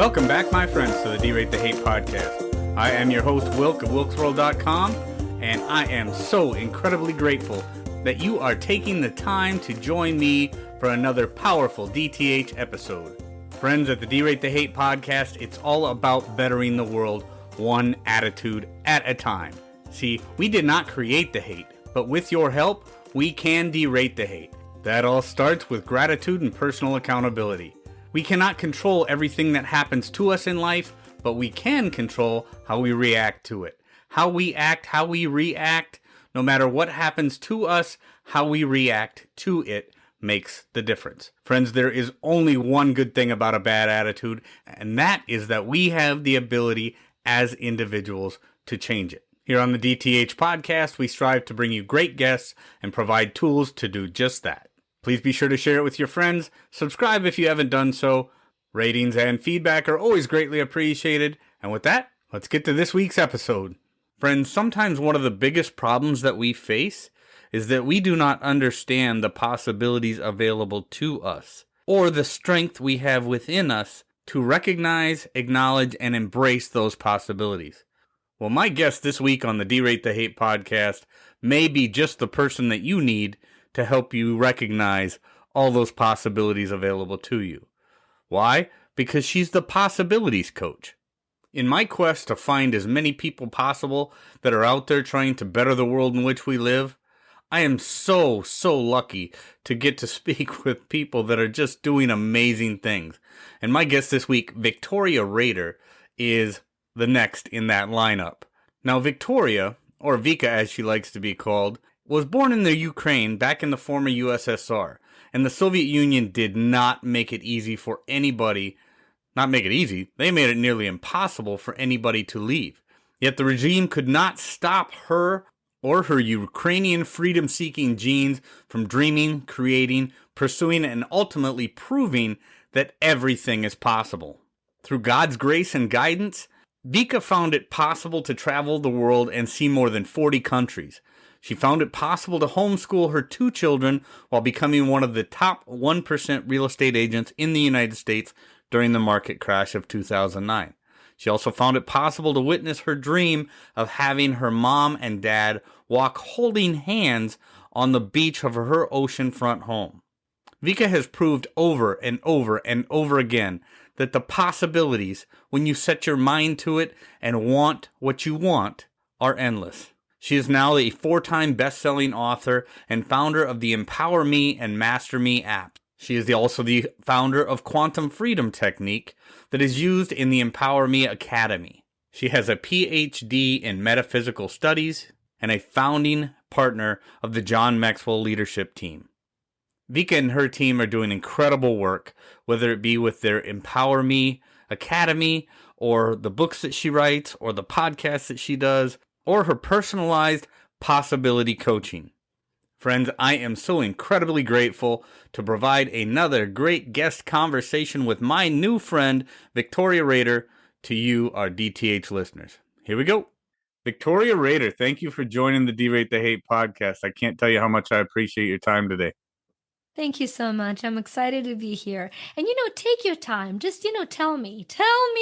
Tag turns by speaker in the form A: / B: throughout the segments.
A: Welcome back, my friends, to the D-Rate the Hate podcast. I am your host, Wilk of WilksWorld.com, and I am so incredibly grateful that you are taking the time to join me for another powerful DTH episode. Friends, at the D-Rate the Hate podcast, it's all about bettering the world one attitude at a time. See, we did not create the hate, but with your help, we can derate the hate. That all starts with gratitude and personal accountability. We cannot control everything that happens to us in life, but we can control how we react to it. How we act, how we react, no matter what happens to us, how we react to it makes the difference. Friends, there is only one good thing about a bad attitude, and that is that we have the ability as individuals to change it. Here on the DTH podcast, we strive to bring you great guests and provide tools to do just that. Please be sure to share it with your friends. Subscribe if you haven't done so. Ratings and feedback are always greatly appreciated. And with that, let's get to this week's episode. Friends, sometimes one of the biggest problems that we face is that we do not understand the possibilities available to us or the strength we have within us to recognize, acknowledge, and embrace those possibilities. Well, my guest this week on the D-Rate the Hate podcast may be just the person that you need to help you recognize all those possibilities available to you. Why? Because she's the possibilities coach. In my quest to find as many people possible that are out there trying to better the world in which we live, I am so lucky to get to speak with people that are just doing amazing things. And my guest this week, Victoria Rader, is the next in that lineup. Now, Victoria, or Vica as she likes to be called, was born in the Ukraine back in the former USSR, and the Soviet Union did not make it easy for anybody. Not make it easy, they made it nearly impossible for anybody to leave. Yet the regime could not stop her or her Ukrainian freedom-seeking genes from dreaming, creating, pursuing, and ultimately proving that everything is possible. Through God's grace and guidance, Vica found it possible to travel the world and see more than 40 countries. She found it possible to homeschool her 2 children while becoming one of the top 1% real estate agents in the United States during the market crash of 2009. She also found it possible to witness her dream of having her mom and dad walk holding hands on the beach of her oceanfront home. Vica has proved over and over and over again that the possibilities, when you set your mind to it and want what you want, are endless. She is now a 4-time best-selling author and founder of the Empower Me and Master Me app. She is also the founder of Quantum Freedom Technique that is used in the Empower Me Academy. She has a PhD in Metaphysical Studies and a founding partner of the John Maxwell Leadership Team. Vica and her team are doing incredible work, whether it be with their Empower Me Academy or the books that she writes or the podcasts that she does, or her personalized possibility coaching. Friends, I am so incredibly grateful to provide another great guest conversation with my new friend, Victoria Rader, to you, our DTH listeners. Here we go. Victoria Rader, thank you for joining the D-Rate the Hate podcast. I can't tell you how much I appreciate your time today.
B: Thank you so much. I'm excited to be here. And, take your time. Just, tell me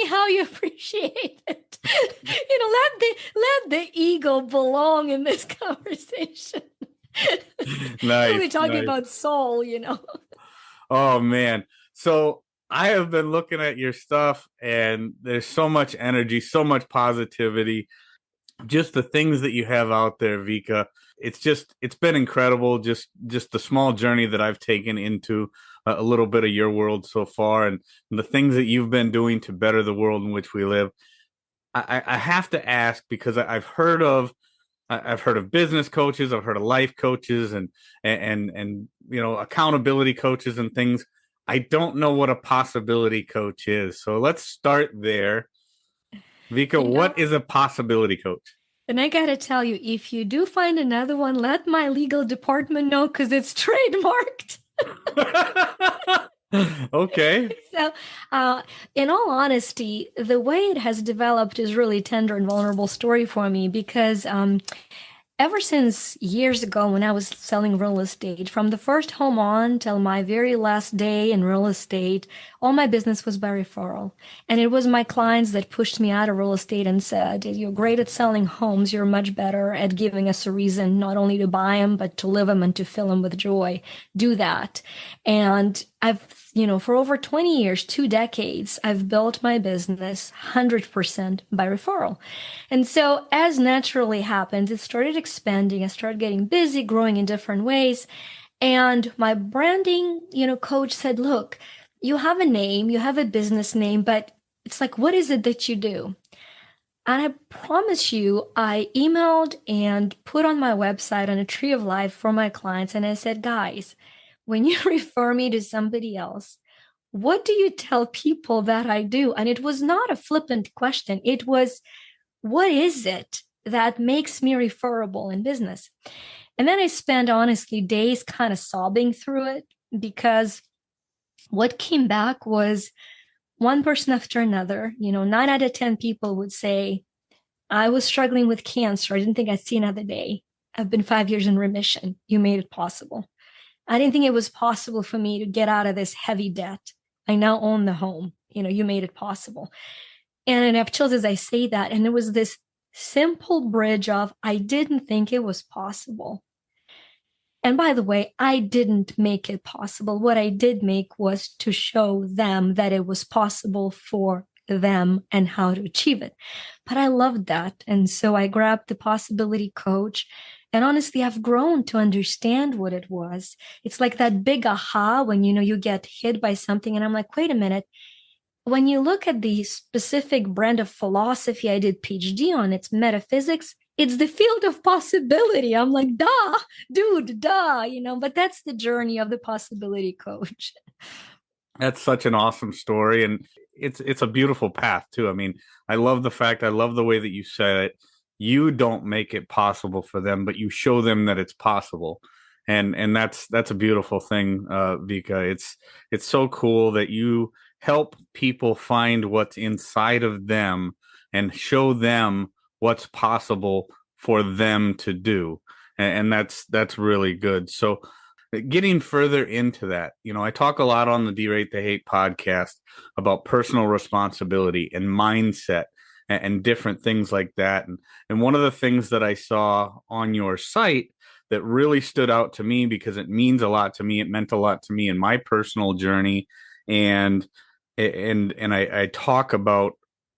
B: how you appreciate it. Let the ego belong in this conversation.
A: Nice.
B: We'll be talking about soul,
A: Oh, man. So I have been looking at your stuff and there's so much energy, so much positivity. Just the things that you have out there, Vica. It's been incredible. Just the small journey that I've taken into a little bit of your world so far, and the things that you've been doing to better the world in which we live. I have to ask, because I've heard of business coaches, I've heard of life coaches, and accountability coaches and things. I don't know what a possibility coach is. So let's start there. Vica, what is a possibility coach?
B: And I got to tell you, if you do find another one, let my legal department know, because it's trademarked.
A: Okay.
B: So, in all honesty, the way it has developed is really tender and vulnerable story for me, because Ever since years ago when I was selling real estate, from the first home on till my very last day in real estate, all my business was by referral. And it was my clients that pushed me out of real estate and said, "You're great at selling homes. You're much better at giving us a reason not only to buy them, but to live them and to fill them with joy. Do that." And for over 20 years, 2 decades, I've built my business 100% by referral. And so, as naturally happened, it started expanding. I started getting busy, growing in different ways. And my branding, coach said, "Look, you have a name, you have a business name, but it's like, what is it that you do?" And I promise you, I emailed and put on my website on a tree of life for my clients. And I said, "Guys, when you refer me to somebody else, what do you tell people that I do?" And it was not a flippant question. It was, what is it that makes me referable in business? And then I spent honestly days kind of sobbing through it, because what came back was one person after another. 9 out of 10 people would say, "I was struggling with cancer. I didn't think I'd see another day. I've been 5 years in remission. You made it possible. I didn't think it was possible for me to get out of this heavy debt. I now own the home. You made it possible." And I have chills as I say that. And it was this simple bridge of, I didn't think it was possible. And by the way, I didn't make it possible. What I did make was to show them that it was possible for them and how to achieve it. But I loved that. And so I grabbed the possibility coach. And honestly, I've grown to understand what it was. It's like that big aha when, you get hit by something. And I'm like, wait a minute. When you look at the specific brand of philosophy I did PhD on, it's metaphysics. It's the field of possibility. I'm like, duh, dude, duh, but that's the journey of the possibility coach.
A: That's such an awesome story, and it's a beautiful path too. I mean, I love the way that you said it. You don't make it possible for them, but you show them that it's possible. And that's a beautiful thing, Vika. It's so cool that you help people find what's inside of them and show them what's possible for them to do. And that's really good. So getting further into that, I talk a lot on the Derate the Hate podcast about personal responsibility and mindset and different things like that. And one of the things that I saw on your site that really stood out to me, because it means a lot to me, it meant a lot to me in my personal journey. And I talk about,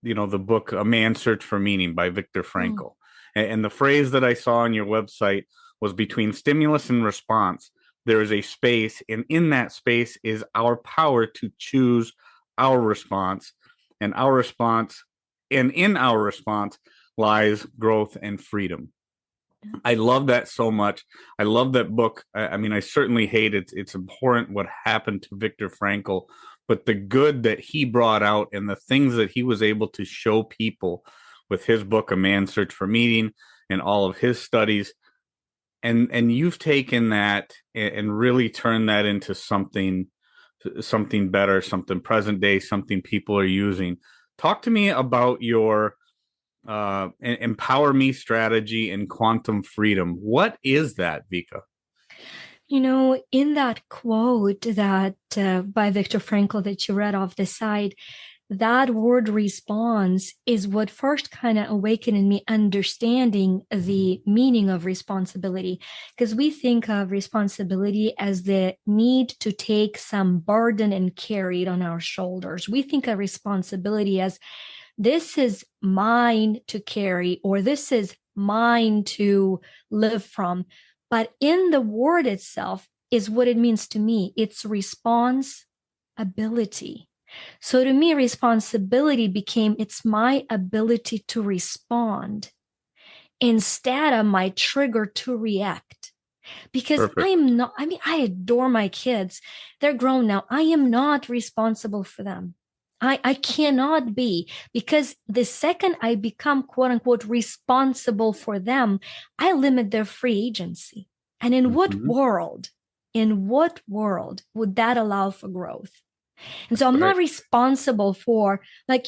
A: the book A Man's Search for Meaning by Viktor Frankl. And the phrase that I saw on your website was, between stimulus and response, there is a space, and in that space is our power to choose our response, and in our response lies growth and freedom. I love that so much. I love that book. I mean, I certainly hate it. It's abhorrent what happened to Viktor Frankl, but the good that he brought out and the things that he was able to show people with his book, A Man's Search for Meaning, and all of his studies. And you've taken that and really turned that into something better, something present day, something people are using. Talk to me about your Empower Me strategy and quantum freedom. What is that, Vika?
B: In that quote that by Viktor Frankl that you read off the side, that word response is what first kind of awakened in me understanding the meaning of responsibility. Because we think of responsibility as the need to take some burden and carry it on our shoulders. We think of responsibility as, this is mine to carry, or this is mine to live from. But in the word itself is what it means to me. It's responsibility. So to me, responsibility became, it's my ability to respond instead of my trigger to react. Because
A: Perfect.
B: I adore my kids. They're grown now. I am not responsible for them. I cannot be, because the second I become, quote unquote, responsible for them, I limit their free agency. And in what world would that allow for growth? And so I'm
A: Right.
B: not responsible for, like,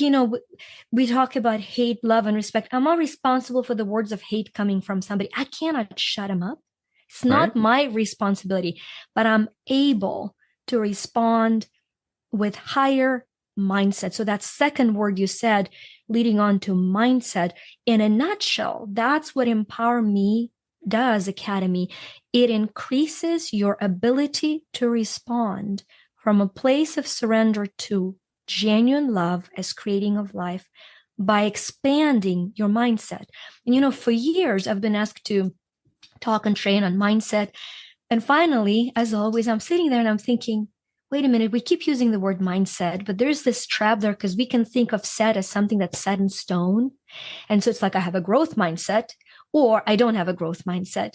B: we talk about hate, love, and respect. I'm not responsible for the words of hate coming from somebody. I cannot shut them up. It's
A: Right.
B: not my responsibility, but I'm able to respond with higher mindset. So that second word you said, leading on to mindset, in a nutshell, that's what Empower Me does, Academy. It increases your ability to respond from a place of surrender to genuine love as creating of life by expanding your mindset. And for years, I've been asked to talk and train on mindset. And finally, as always, I'm sitting there and I'm thinking, wait a minute, we keep using the word mindset, but there's this trap there because we can think of set as something that's set in stone. And so it's like I have a growth mindset or I don't have a growth mindset.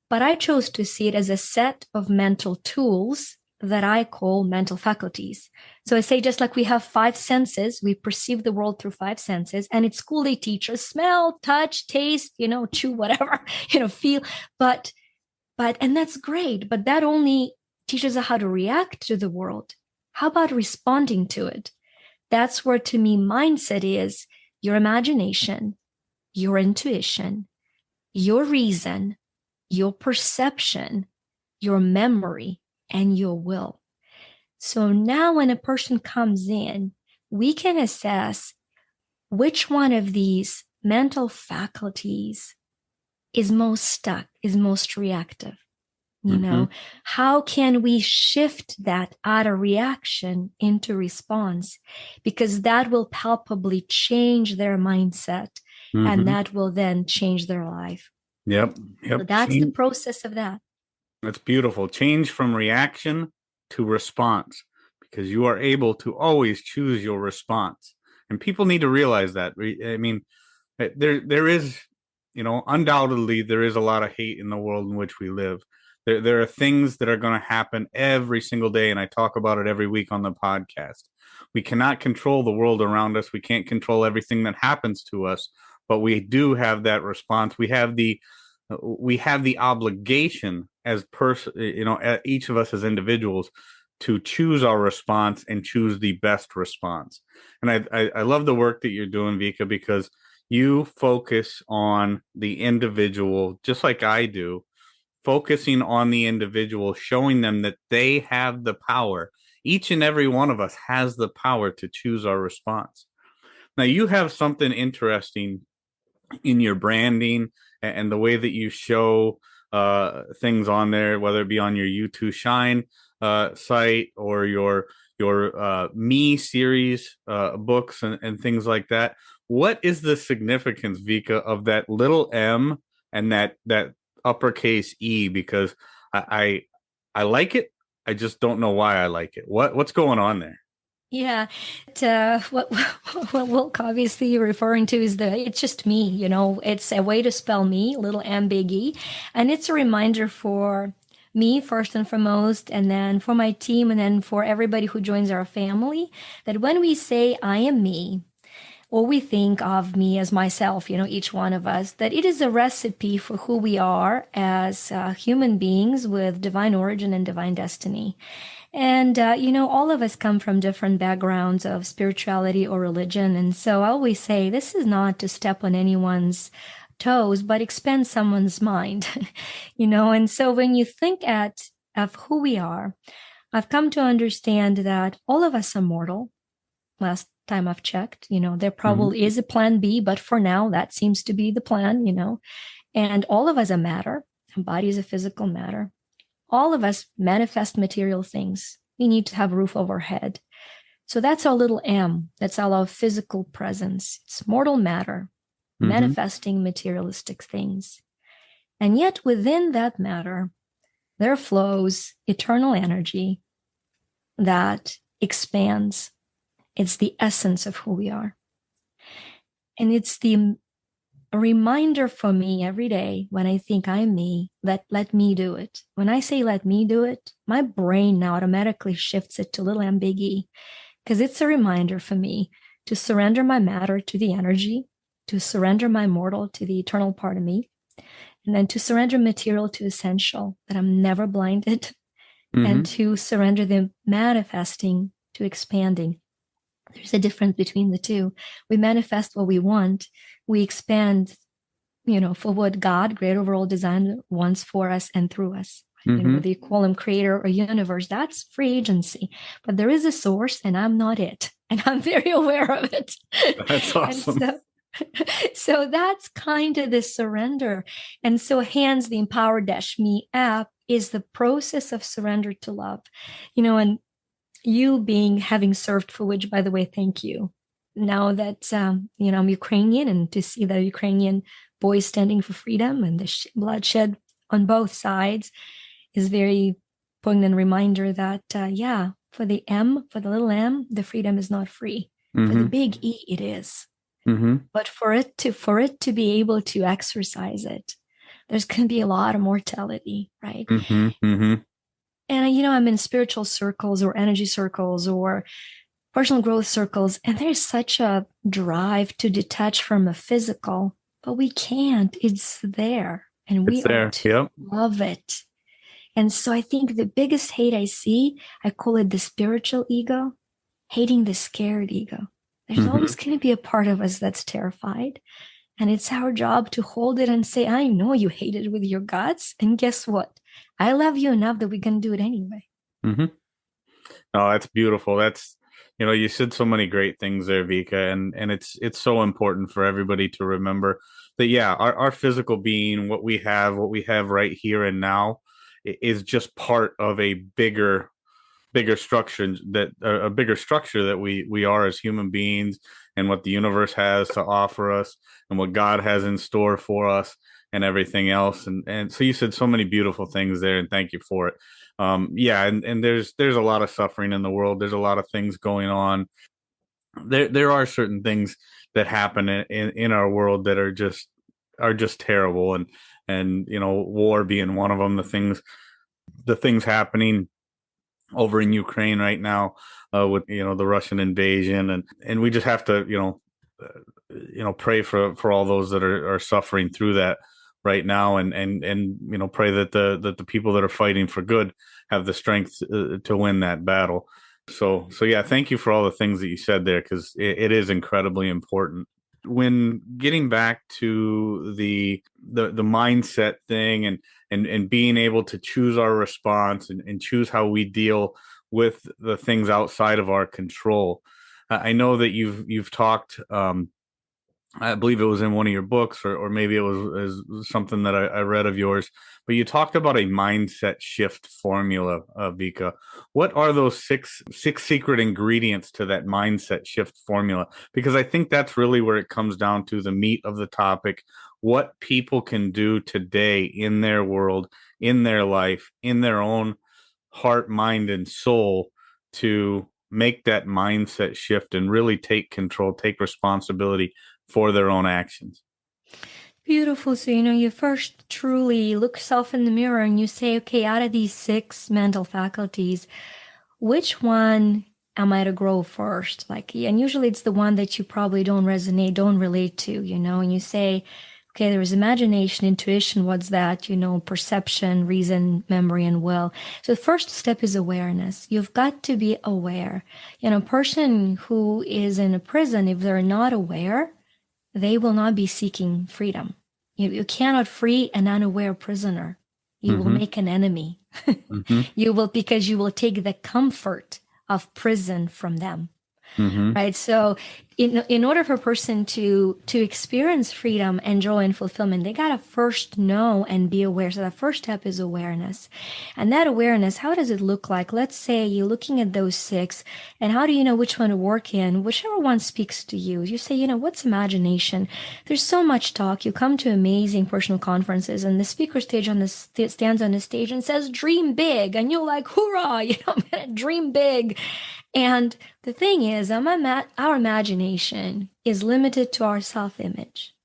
B: But I chose to see it as a set of mental tools that I call mental faculties. So I say, just like we have five senses, we perceive the world through five senses. And at school, they teach us smell, touch, taste, chew, whatever, feel. And that's great, but that only teaches us how to react to the world. How about responding to it? That's where, to me, mindset is your imagination, your intuition, your reason, your perception, your memory, and your will. So now when a person comes in, we can assess which one of these mental faculties is most stuck, is most reactive. How can we shift that out of reaction into response? Because that will palpably change their mindset and that will then change their life.
A: Yep.
B: So that's the process of that.
A: That's beautiful. Change from reaction to response, because you are able to always choose your response. And people need to realize that. I mean, there is, undoubtedly there is a lot of hate in the world in which we live. There are things that are going to happen every single day, and I talk about it every week on the podcast. We cannot control the world around us. We can't control everything that happens to us, but we do have that response. We have the obligation as each of us as individuals to choose our response and choose the best response. And I love the work that you're doing, Vica, because you focus on the individual, just like I do, focusing on the individual, showing them that they have the power. Each and every one of us has the power to choose our response. Now, you have something interesting in your branding and the way that you show things on there, whether it be on your YouTube Shine site or your Me series books and things like that. What is the significance, Vica, of that little M and that uppercase E? Because I like it. I just don't know why I like it. What's going on there?
B: Yeah, what Wilk obviously referring to is it's just me, it's a way to spell me, little M, big E. And it's a reminder for me first and foremost, and then for my team, and then for everybody who joins our family, that when we say I am me, or we think of me as myself, each one of us, that it is a recipe for who we are as human beings with divine origin and divine destiny. And, all of us come from different backgrounds of spirituality or religion. And so I always say this is not to step on anyone's toes, but expand someone's mind, And so when you think of who we are, I've come to understand that all of us are mortal. Last time I've checked, there probably is a plan B, but for now, that seems to be the plan, and all of us are matter. Our body is a physical matter. All of us manifest material things. We need to have a roof over our head. So that's our little M. That's our physical presence. It's mortal matter, manifesting materialistic things. And yet within that matter, there flows eternal energy that expands. It's the essence of who we are. And it's a reminder for me every day when I think I'm me, that let me do it. When I say let me do it, my brain now automatically shifts it to little M, big E, because it's a reminder for me to surrender my matter to the energy, to surrender my mortal to the eternal part of me, and then to surrender material to essential, that I'm never blinded, and to surrender the manifesting to expanding. There's a difference between the two. We manifest what we want. We expand, for what God, great overall design, wants for us and through us. Whether you call him creator or universe, that's free agency. But there is a source, and I'm not it. And I'm very aware of it.
A: That's awesome.
B: So that's kind of the surrender. And so hence the Empower-Me app is the process of surrender to love. And you having served for which, by the way, thank you. Now that, I'm Ukrainian, and to see the Ukrainian boys standing for freedom and the bloodshed on both sides is very poignant reminder that, for the little M, the freedom is not free. For the big E, it is. But for it to be able to exercise it, there's going to be a lot of mortality, right? And, I'm in spiritual circles or energy circles or personal growth circles, and there's such a drive to detach from a physical, but we can't. It's there, and we ought to love it. And so I think the biggest hate I see, I call it the spiritual ego, hating the scared ego. There's always going to be a part of us that's terrified. And it's our job to hold it and say, I know you hate it with your guts. And guess what? I love you enough that we can do it anyway.
A: Oh, that's beautiful. That's, you said so many great things there, Vica. And it's so important for everybody to remember that, our physical being, what we have right here and now is just part of a bigger structure that we are as human beings, and what the universe has to offer us, and what God has in store for us, and everything else. And so you said so many beautiful things there, and thank you for it. And there's a lot of suffering in the world. There's a lot of things going on. There are certain things that happen in our world that are just terrible, and war being one of them. The things happening over in Ukraine right now, with the Russian invasion, and we just have to pray for all those that are suffering through that right now, and pray that the people that are fighting for good have the strength to win that battle. So thank you for all the things that you said there, because it is incredibly important. When getting back to the mindset thing, and being able to choose our response, and choose how we deal with the things outside of our control. I know that you've talked, I believe it was in one of your books, or maybe it was something that I read of yours, but you talked about a mindset shift formula, Vica. What are those six secret ingredients to that mindset shift formula? Because I think that's really where it comes down to the meat of the topic. What people can do today in their world, in their life, in their own heart, mind, and soul, to make that mindset shift and really take control, take responsibility for their own actions.
B: Beautiful. So, you first truly look yourself in the mirror and you say, okay, out of these 6 mental faculties, which one am I to grow first? And usually it's the one that you probably don't relate to, and you say, okay, there is imagination, intuition, what's that? Perception, reason, memory, and will. So the first step is awareness. You've got to be aware. A person who is in a prison, if they're not aware, they will not be seeking freedom. You cannot free an unaware prisoner. You will make an enemy. Because you will take the comfort of prison from them. Right. So in order for a person to experience freedom and joy and fulfillment, they got to first know and be aware. So the first step is awareness. And that awareness, how does it look like? Let's say you're looking at those 6, and how do you know which one to work in? Whichever one speaks to you. You say, what's imagination? There's so much talk. You come to amazing personal conferences, and the speaker stands on the stage and says, dream big. And you're like, hoorah, I'm going to dream big. And the thing is, our imagination is limited to our self-image.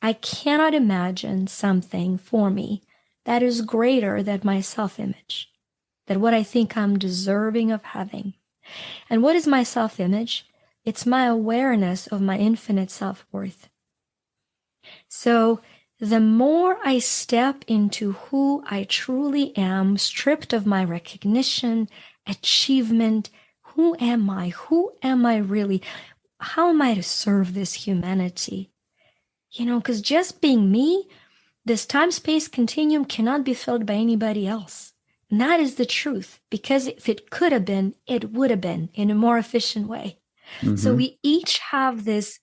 B: I cannot imagine something for me that is greater than my self-image, than what I think I'm deserving of having. And what is my self-image? It's my awareness of my infinite self-worth. So the more I step into who I truly am, stripped of my recognition, achievement, Who am I? Who am I really? How am I to serve this humanity? Because just being me, this time-space continuum cannot be filled by anybody else. And that is the truth, because if it could have been, it would have been in a more efficient way. So we each have this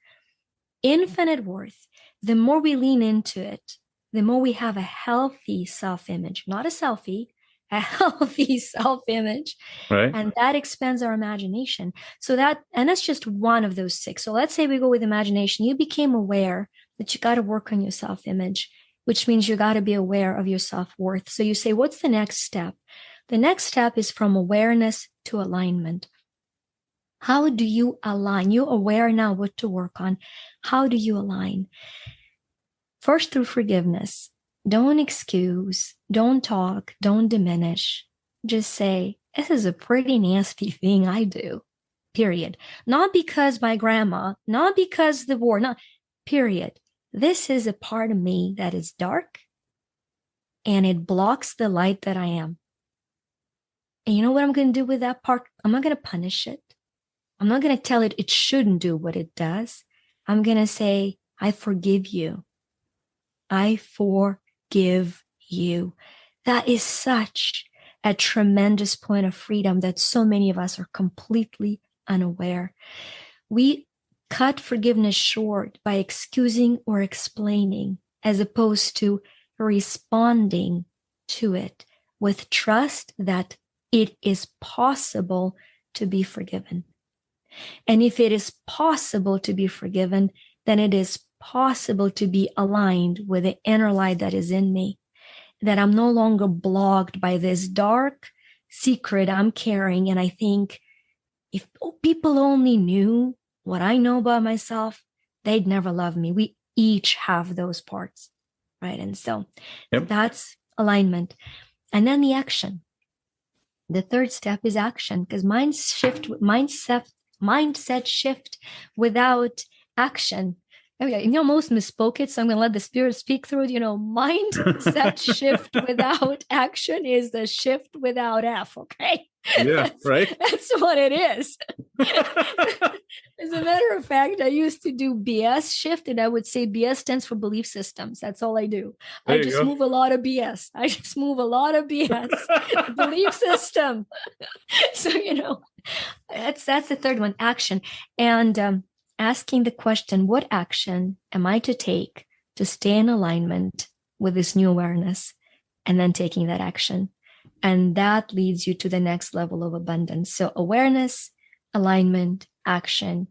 B: infinite worth. The more we lean into it, the more we have a healthy self-image, not a selfie, a healthy self-image.
A: Right.
B: And that expands our imagination. And that's just one of those 6. So let's say we go with imagination. You became aware that you got to work on your self-image, which means you got to be aware of your self-worth. So you say, what's the next step? The next step is from awareness to alignment. How do you align? You're aware now what to work on. How do you align? First, through forgiveness. Don't excuse, don't talk, don't diminish. Just say, this is a pretty nasty thing I do, period. Not because my grandma, not because the war, not, period. This is a part of me that is dark and it blocks the light that I am. And you know what I'm going to do with that part? I'm not going to punish it. I'm not going to tell it it shouldn't do what it does. I'm going to say, I forgive you. I forgive you. That is such a tremendous point of freedom that so many of us are completely unaware. We cut forgiveness short by excusing or explaining, as opposed to responding to it with trust that it is possible to be forgiven. And if it is possible to be forgiven, then it is possible to be aligned with the inner light that is in me, that I'm no longer blocked by this dark secret I'm carrying. And I think if people only knew what I know about myself, they'd never love me. We each have those parts, right? And so that's alignment. And then the action. The third step is action, because mindset shift without action. Oh yeah, you almost misspoke it, so I'm going to let the spirit speak through it. Mindset shift without action is the shift without F, okay?
A: Yeah, right.
B: That's what it is. As a matter of fact, I used to do BS shift, and I would say BS stands for belief systems. That's all I do. I just move a lot of BS. Belief system. So, that's the third one, action. And asking the question, what action am I to take to stay in alignment with this new awareness? And then taking that action. And that leads you to the next level of abundance. So awareness, alignment, action,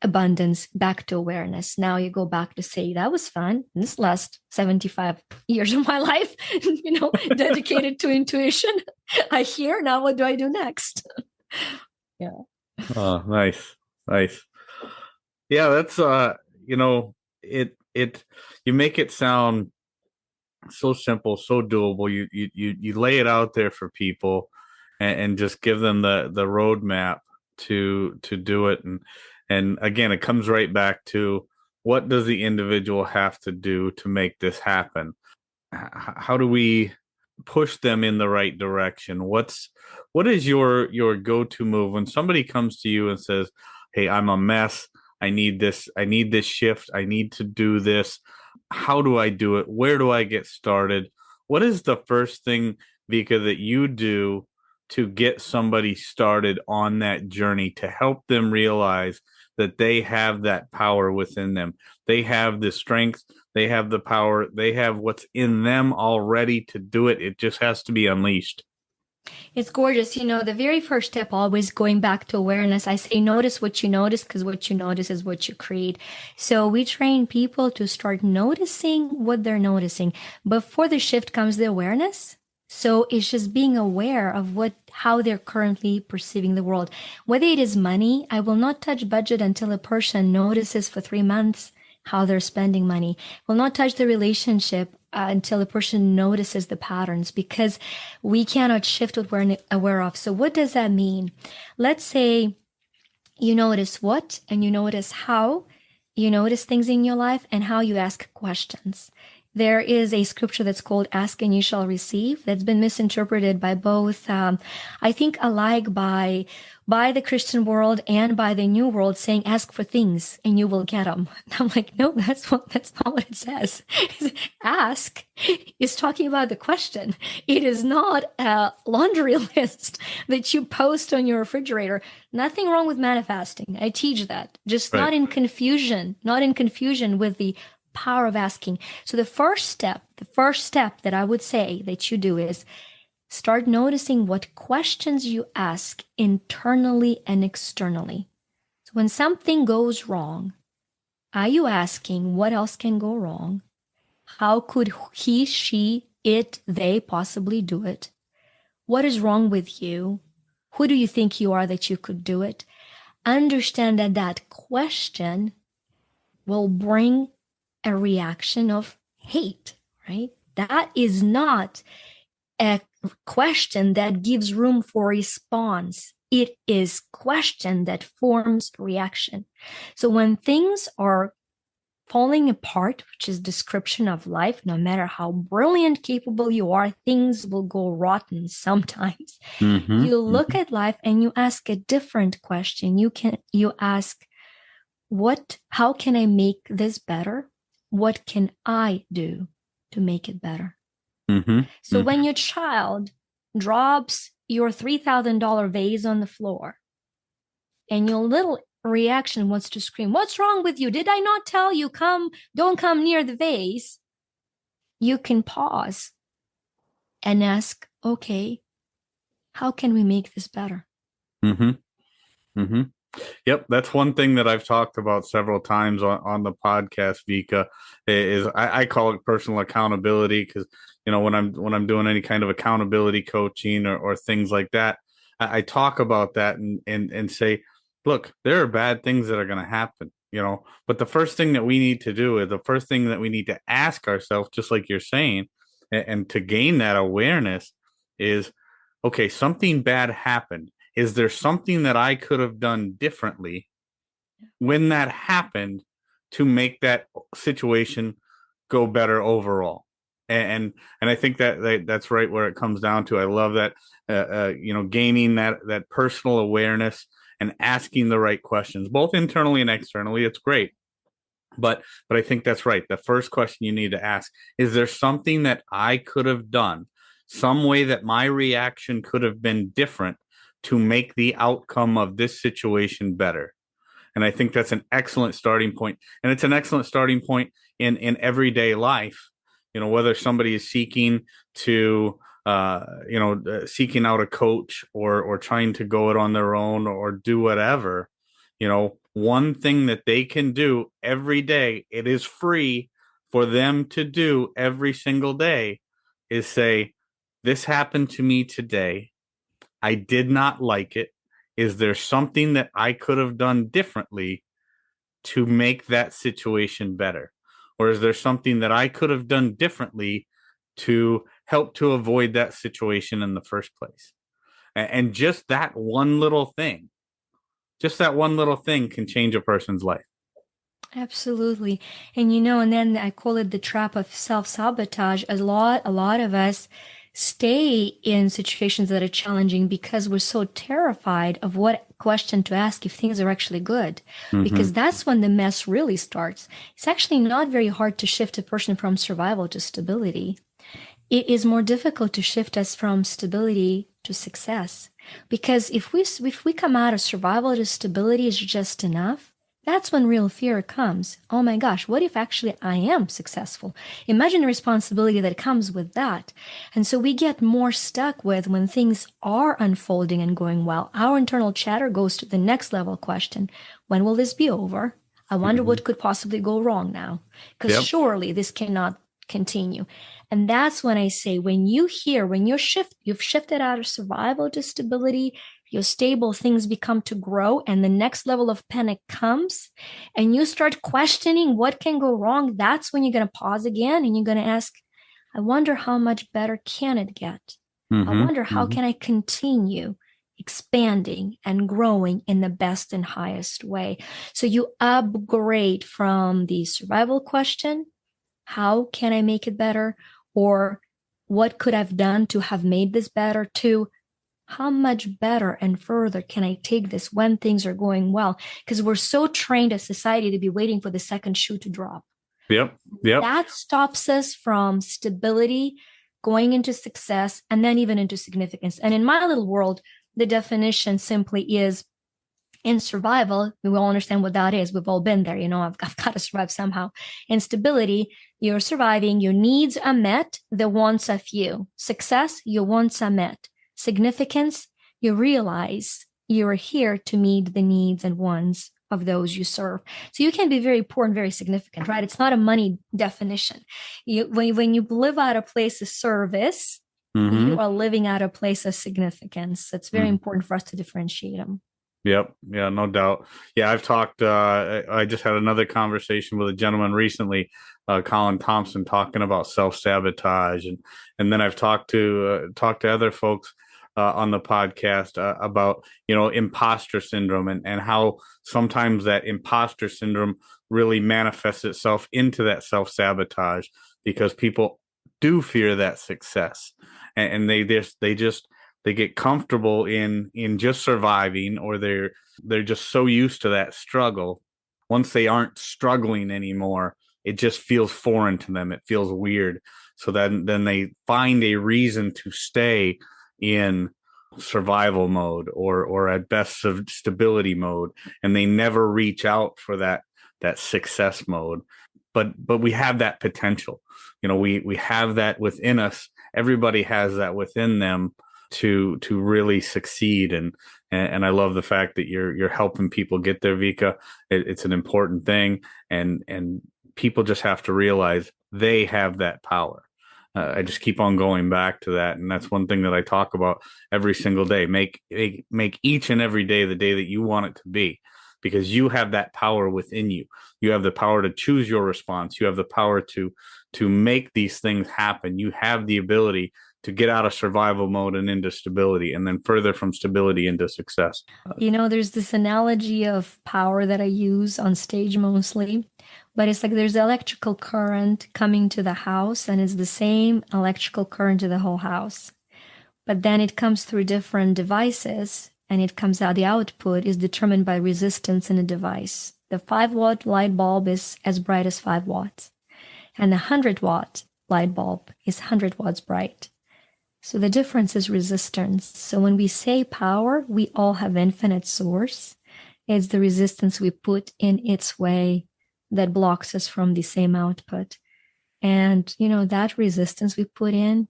B: abundance, back to awareness. Now you go back to say, that was fun. This last 75 years of my life, dedicated to intuition. I hear, now what do I do next? Yeah.
A: Oh, nice. Yeah, that's you make it sound so simple, so doable. You lay it out there for people and just give them the roadmap to do it. And again, it comes right back to, what does the individual have to do to make this happen? How do we push them in the right direction? What is your go-to move when somebody comes to you and says, hey, I'm a mess, I need this shift, I need to do this, how do I do it, where do I get started? What is the first thing, Vica, that you do to get somebody started on that journey, to help them realize that they have that power within them? They have the strength, they have the power, they have what's in them already to do it. It just has to be unleashed.
B: It's gorgeous. The very first step, always going back to awareness. I say, notice what you notice, because what you notice is what you create. So we train people to start noticing what they're noticing. Before the shift comes the awareness. So it's just being aware of how they're currently perceiving the world. Whether it is money, I will not touch budget until a person notices for 3 months how they're spending money. Will not touch the relationship until a person notices the patterns, because we cannot shift what we're aware of. So what does that mean? Let's say you notice what, and you notice how, you notice things in your life and how you ask questions. There is a scripture that's called "Ask and you shall receive" that's been misinterpreted by both, I think, alike by the Christian world and by the New World, saying "ask for things and you will get them." I'm like, no, that's not what it says. Ask is talking about the question. It is not a laundry list that you post on your refrigerator. Nothing wrong with manifesting. I teach that. Just
A: Right.
B: not in confusion with the power of asking. So the first step that I would say that you do is start noticing what questions you ask internally and externally. So when something goes wrong, are you asking what else can go wrong? How could he, she, it, they possibly do it? What is wrong with you? Who do you think you are that you could do it? Understand that question will bring a reaction of hate, right? That is not a question that gives room for response. It is question that forms reaction. So when things are falling apart, which is description of life, no matter how brilliant, capable you are, things will go rotten sometimes.
A: Mm-hmm.
B: You look at life and you ask a different question. You ask, how can I make this better? What can I do to make it better?
A: Mm-hmm.
B: So
A: Mm-hmm.
B: when your child drops your $3,000 vase on the floor and your little reaction wants to scream, "What's wrong with you? Did I not tell you, don't come near the vase?" You can pause and ask, okay, how can we make this better?
A: Mm-hmm. Mm-hmm. Yep, that's one thing that I've talked about several times on the podcast, Vika, is I call it personal accountability because when I'm doing any kind of accountability coaching or things like that, I talk about that and say, look, there are bad things that are going to happen, but the first thing that we need to do is the first thing that we need to ask ourselves, just like you're saying, and to gain that awareness is, okay, something bad happened. Is there something that I could have done differently when that happened to make that situation go better overall? And I think that's right where it comes down to. I love that, gaining that personal awareness and asking the right questions, both internally and externally. It's great. But I think that's right. The first question you need to ask, is there something that I could have done, some way that my reaction could have been different to make the outcome of this situation better? And I think that's an excellent starting point. And it's an excellent starting point in everyday life. Whether somebody is seeking to, seeking out a coach or trying to go it on their own or do whatever, one thing that they can do every day, it is free for them to do every single day, is say, this happened to me today. I did not like it. Is there something that I could have done differently to make that situation better? Or is there something that I could have done differently to help to avoid that situation in the first place? And just that one little thing can change a person's life.
B: Absolutely. And then I call it the trap of self-sabotage. A lot of us stay in situations that are challenging because we're so terrified of what question to ask if things are actually good.
A: Mm-hmm.
B: Because that's when the mess really starts. It's actually not very hard to shift a person from survival to stability. It is more difficult to shift us from stability to success. Because if we come out of survival to stability is just enough, that's when real fear comes. Oh my gosh, what if actually I am successful? Imagine the responsibility that comes with that. And so we get more stuck with when things are unfolding and going well. Our internal chatter goes to the next level question. When will this be over? I wonder
A: Mm-hmm.
B: what could possibly go wrong now. Because surely this cannot continue. And that's when I say, you've shifted out of survival to stability, you're stable, things become to grow, and the next level of panic comes, and you start questioning what can go wrong. That's when you're going to pause again and you're going to ask, I wonder how much better can it get?
A: Mm-hmm.
B: I wonder how
A: Mm-hmm.
B: can I continue expanding and growing in the best and highest way? So you upgrade from the survival question how can I make it better? Or what could I've done to have made this better? To how much better and further can I take this when things are going well? Because we're so trained as society to be waiting for the second shoe to drop.
A: Yep. Yep.
B: That stops us from stability, going into success, and then even into significance. And in my little world, the definition simply is, in survival, we all understand what that is. We've all been there. I've got to survive somehow. In stability, you're surviving. Your needs are met. The wants are few. Success, your wants are met. Significance, you realize you're here to meet the needs and wants of those you serve. So you can be very poor and very significant, right? It's not a money definition. When you live out a place of service, you are living out a place of significance. It's very important for us to differentiate them.
A: Yep. Yeah, no doubt. Yeah, I've talked, I just had another conversation with a gentleman recently, Colin Thompson, talking about self-sabotage. And then I've talked to other folks on the podcast about, imposter syndrome and how sometimes that imposter syndrome really manifests itself into that self-sabotage because people do fear that success. And they get comfortable in just surviving, or they're just so used to that struggle. Once they aren't struggling anymore, it just feels foreign to them. It feels weird. So then they find a reason to stay in survival mode or at best stability mode, and they never reach out for that success mode. But we have that potential. We have that within us. Everybody has that within them to really succeed, and I love the fact that you're helping people get there, Vica. It's an important thing, and people just have to realize they have that power. I just keep on going back to that, and that's one thing that I talk about every single day. Make each and every day the day that you want it to be, because you have that power within you. You have the power to choose your response. You have the power to make these things happen. You have the ability to get out of survival mode and into stability, and then further from stability into success.
B: There's this analogy of power that I use on stage mostly, but it's like there's electrical current coming to the house, and it's the same electrical current to the whole house. But then it comes through different devices, and it comes out, the output is determined by resistance in a device. The 5-watt light bulb is as bright as 5 watts, and the 100-watt light bulb is 100 watts bright. So the difference is resistance. So when we say power, we all have infinite source. It's the resistance we put in its way that blocks us from the same output. And, that resistance we put in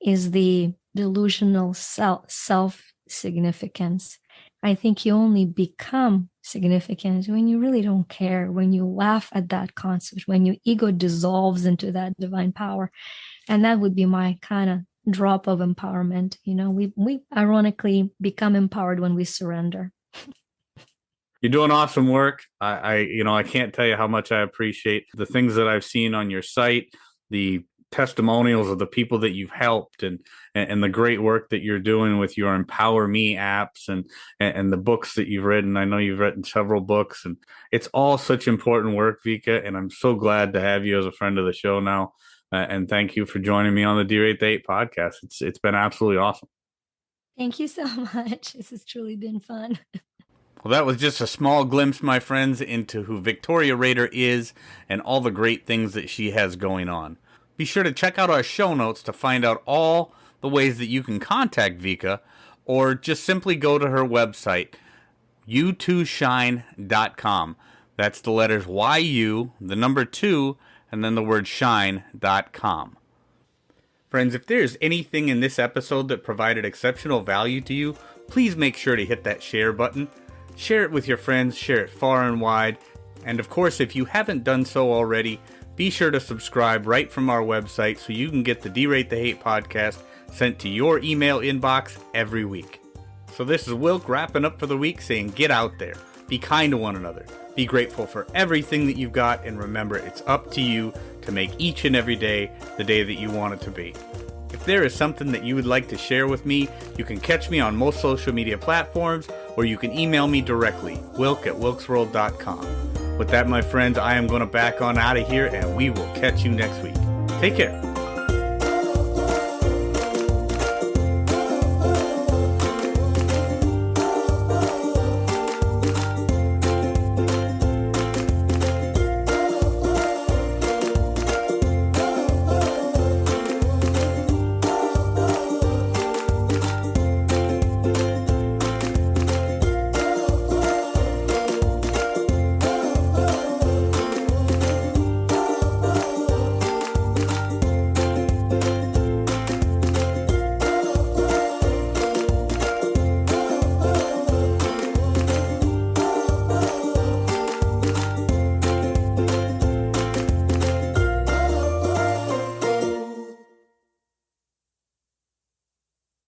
B: is the delusional self-significance. I think you only become significant when you really don't care, when you laugh at that concept, when your ego dissolves into that divine power. And that would be my kind of drop of empowerment. We ironically become empowered when we surrender.
A: You're doing awesome work. I can't tell you how much I appreciate the things that I've seen on your site, the testimonials of the people that you've helped, and the great work that you're doing with your Empower Me apps and the books that you've written. I know you've written several books, and it's all such important work, Vica, and I'm so glad to have you as a friend of the show now. And thank you for joining me on the D-Rate the Hate podcast. It's been absolutely awesome.
B: Thank you so much. This has truly been fun.
A: Well, that was just a small glimpse, my friends, into who Victoria Rader is and all the great things that she has going on. Be sure to check out our show notes to find out all the ways that you can contact Vica, or just simply go to her website, u2shine.com. That's the letters YU, the number 2, and then the word shine.com. Friends, if there's anything in this episode that provided exceptional value to you, please make sure to hit that share button. Share it with your friends, share it far and wide. And of course, if you haven't done so already, be sure to subscribe right from our website so you can get the D-Rate the Hate podcast sent to your email inbox every week. So this is Wilk wrapping up for the week, saying get out there, be kind to one another, be grateful for everything that you've got, and remember, it's up to you to make each and every day the day that you want it to be. If there is something that you would like to share with me, you can catch me on most social media platforms, or you can email me directly, wilk@wilksworld.com. With that, my friends, I am going to back on out of here, and we will catch you next week. Take care.